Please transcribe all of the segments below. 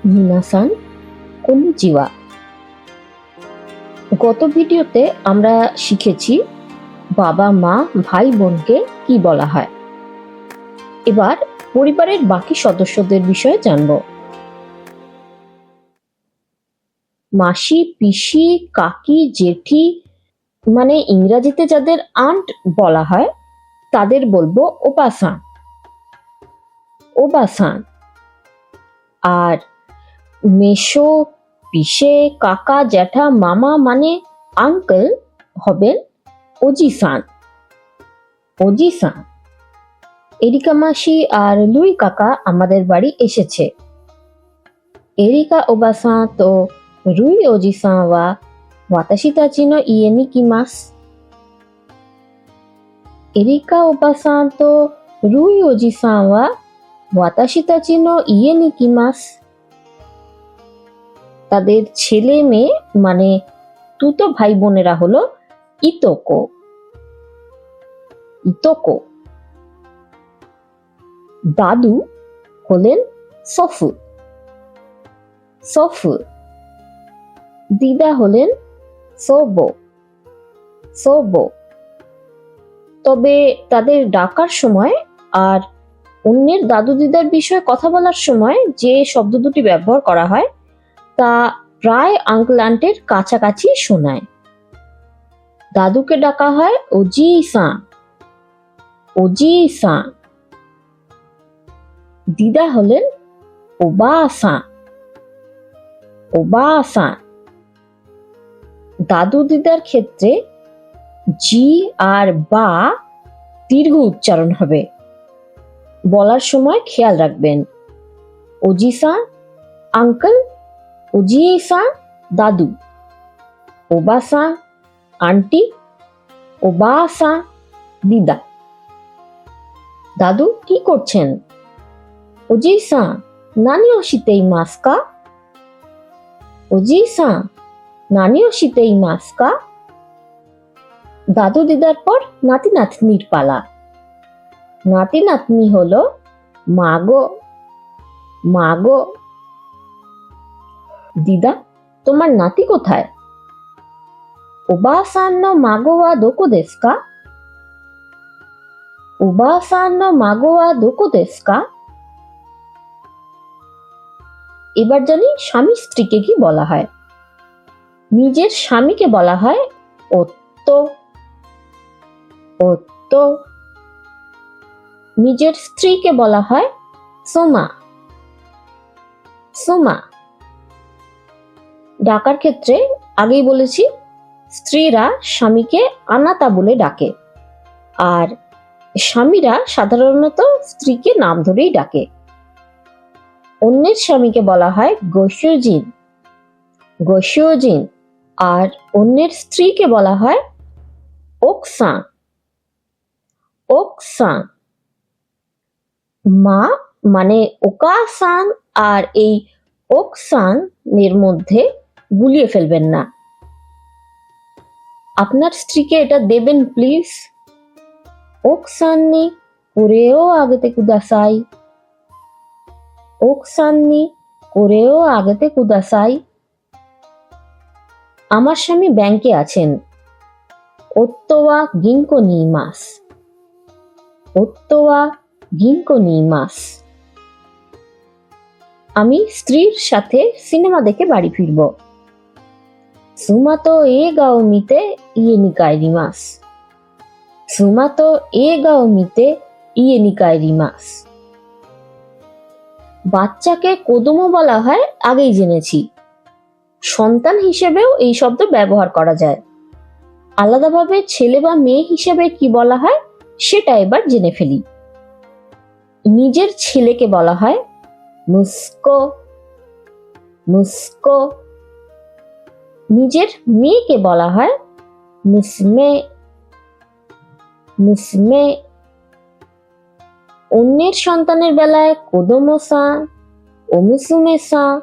মিনাসান কনিচিওয়া। গত ভিডিওতে আমরা শিখেছি বাবা মা ভাই বোনকে কি বলা হয়। এবার পরিবারের বাকি সদস্যদের বিষয়ে জানব। মাসি, পিসি, কাকি, জেঠি মানে ইংরাজিতে যাদের আন্ট বলা হয় তাদের বলবো ওবাসান ওবাসান। আর মেশো, পিসে, কাকা, জ্যাঠা, মামা মানে আঙ্কেল হবেন ওজিসান ওজিসান। এরিকা মাসি আর লুই কাকা আমাদের বাড়ি এসেছে। এরিকা ওবাসান তো রুই ওজিসান ওয়া ওয়াতাশি তাচি নো ইয়ে ni kimasu। এরিকা ওবাসান তো রুই ওজিসান ওয়া ওয়াতাশি তাচি নো ইয়ে ni kimasu। তাদের ছেলে মেয়ে মানে তুতো ভাই বোনেরা হলো ইতোকো ইতোকো। দাদু হলেন সফু সফু। দিদা হলেন সোবো সোবো। তবে তাদের ডাকার সময় আর অন্যের দাদু দিদার বিষয়ে কথা বলার সময় যে শব্দ দুটি ব্যবহার করা হয় তা প্রায় আঙ্কেল আন্টের কাছাকাছি শোনায়। দাদুকে ডাকা হয় ওজি-সান ওজি-সান। দিদা হলেন ওবা-সান ওবা-সান। দাদু দিদার ক্ষেত্রে জি আর বা দীর্ঘ উচ্চারণ হবে, বলার সময় খেয়াল রাখবেন। ওজি-সান আঙ্কেল, ওজি-সান দাদু, ওবা-সান আন্টি, ওবা-সান দিদা। দাদু কি করছেন? ওজি-সান নানি ও শিতেইমাসু কা? ওজি-সান নানি ও শিতেইমাসু কা? দাদু দিদার পর নাতি নাতনির পালা। নাতি নাতনি হলো মাগো মাগো। দিদা, তোমার নাতি কোথায়? ওবা-সান নো মাগো ওয়া দোকো দেসু কা? ওবা-সান নো মাগো ওয়া দোকো দেসু কা? এবার জানি স্বামী স্ত্রীকে কি বলা হয়। নিজের স্বামীকে বলা হয় ওত্তো ওত্তো। নিজের স্ত্রীকে বলা হয় সোমা সোমা। ডাকার ক্ষেত্রে আগেই বলেছি স্ত্রীরা স্বামীকে আনাতা বলে ডাকে, আর স্বামীরা সাধারণত স্ত্রীকে নাম ধরেই ডাকে। অন্যের স্বামীকে বলা হয় গোশোজিন গোশোজিন, আর অন্যের স্ত্রীকে বলা হয় ওকসান ওকসান। মা মানে ওকাসান আর এই ওকসান এর মধ্যে গুলিয়ে ফেলবেন না। আপনার স্ত্রীকে এটা দেবেন প্লিজ। ওকসান নি কোরেও আগেতে কুদাসাই ওকসান নি কোরেও আগেতে কুদাসাই। আমার স্বামী ব্যাংকে আছেন। ওত্তো ওয়া গিনকো নি ইমাসু ওত্তো ওয়া গিনকো নি ইমাসু। আমি স্ত্রীর সাথে সিনেমা দেখে বাড়ি ফিরব। সুমাতো এগা ও মিতে ইয়ে নি কাএরিমাসু সুমাতো এগা ও মিতে ইয়ে নি কাএরিমাসু। বাচ্চাকে কোদোমো বলা হয় আগেই জেনেছি। সন্তান হিসেবেও এই শব্দ ব্যবহার করা যায়। আলাদাভাবে ছেলে বা মেয়ে হিসেবে কি বলা হয় সেটা এবার জেনে ফেলি। নিজের ছেলেকে বলা হয় মুসকো মুসকো। নিজের মেয়েকে বলা হয় মুসমে মুসমে। অন্যের সন্তানের বেলায় কোদোমো-সান, ওমুসুমে-সান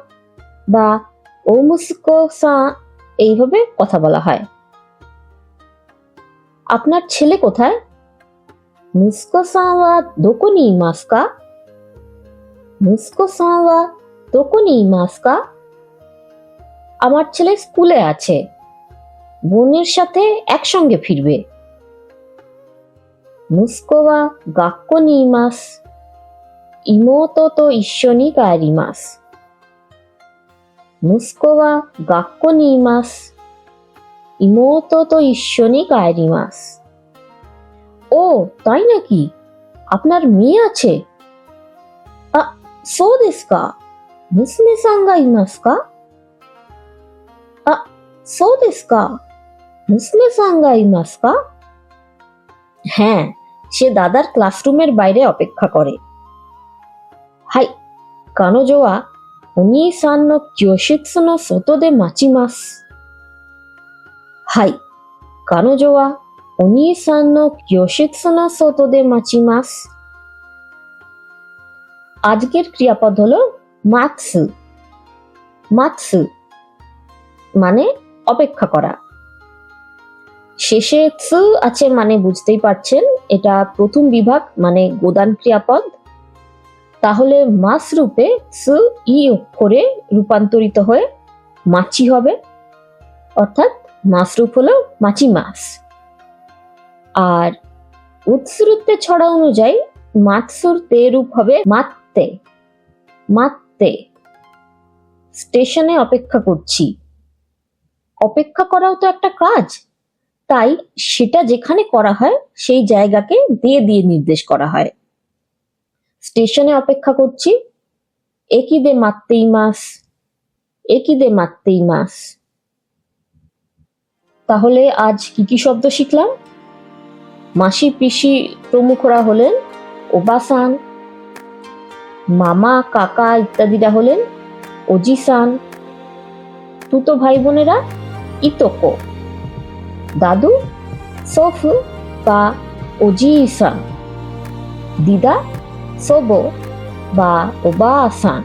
বা ওমুসকো-সান এইভাবে কথা বলা হয়। আপনার ছেলে কোথায়? মুসকো-সান ওয়া দোকো নি ইমাসু কা? মুসকো-সান ওয়া দোকো নি ইমাসু কা? আমার ছেলে স্কুলে আছে, বোনের সাথে একসঙ্গে ফিরবে। মুসকো ওয়া গাক্কো নি ইমাসু, ইমোতো তো ইচ্ছো ni kaerimasu। মুসকো ওয়া গাক্কো নি ইমাসু, ইমোতো তো ইচ্ছো ni kaerimasu। ও তাই নাকি, আপনার মেয়ে আছে? আ সো দেসু কা? মুসুমে সান গা ইমাসু কা? আ সো দেসু কা? মুসুমে সান গা ইমাসু কা? হ্যাঁ, সে দাদার ক্লাসরুমের বাইরে অপেক্ষা করে। হাই, কানোজো ওয়া ওনি-সান নো ক্যোশিৎসু নো সোতো দে মাচিমাসু। হাই, কানোজো ওয়া ওনি-সান নো ক্যোশিৎসু নো সোতো দে মাচিমাসু। আজকের ক্রিয়াপদ হলো মাতসু। মাতসু মানে অপেক্ষা করা। শেষে সু আছে মানে বুঝতেই পারছেন এটা প্রথম বিভাগ মানে গোদান ক্রিয়াপদ। তাহলে মাস রূপে সু ই অক্ষরে রূপান্তরিত হয়ে মাছি হবে, অর্থাৎ মাস রূপ হলো মাছি মাস। আর উৎসুরুতে ছড়া অনুযায়ী মাতসুর তে রূপ হবে মাত্তে। মাত্তে স্টেশনে অপেক্ষা করছি। অপেক্ষা করাও তো একটা কাজ, তাই সেটা যেখানে করা হয় সেই জায়গাকে দিয়ে দিয়ে নির্দেশ করা হয়। স্টেশনে অপেক্ষা করছি, একিদে মাত্তেই মাস। একিদে মাত্তেই মাস। তাহলে আজ কি কি শব্দ শিখলাম? মাসি পিসি প্রমুখরা হলেন ওবাসান, মামা কাকা ইত্যাদিরা হলেন ওজিসান, তুতো ভাই বোনেরা ইতোকো, দাদু সোফু বা ওজি-সান, দিদা সোবো বা ওবা-সান,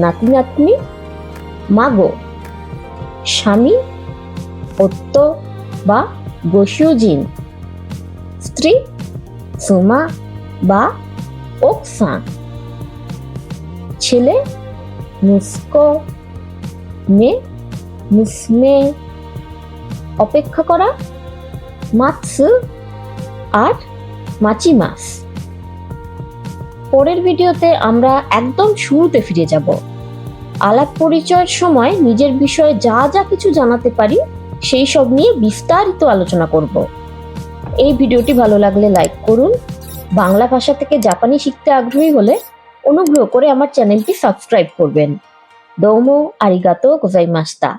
নাতি নাতনি মাগো, স্বামী ওত্তো বা গোশিউজিন, স্ত্রী সুমা বা ওকসান, ছেলে মুসকো, মেয়ে মুসমে, অপেক্ষা করা মাতসু আর মাচিমাস। পরের ভিডিওতে আমরা একদম শুরুতে ফিরে যাব। আলাপ পরিচয়ের সময় নিজের বিষয়ে যা যা কিছু জানাতে পারি সেই সব নিয়ে বিস্তারিত আলোচনা করব। এই ভিডিওটি ভালো লাগলে লাইক করুন। বাংলা ভাষা থেকে জাপানি শিখতে আগ্রহী হলে অনুগ্রহ করে আমার চ্যানেলটি সাবস্ক্রাইব করবেন। দৌমো আরিগাতো গোজাইমাস্তা।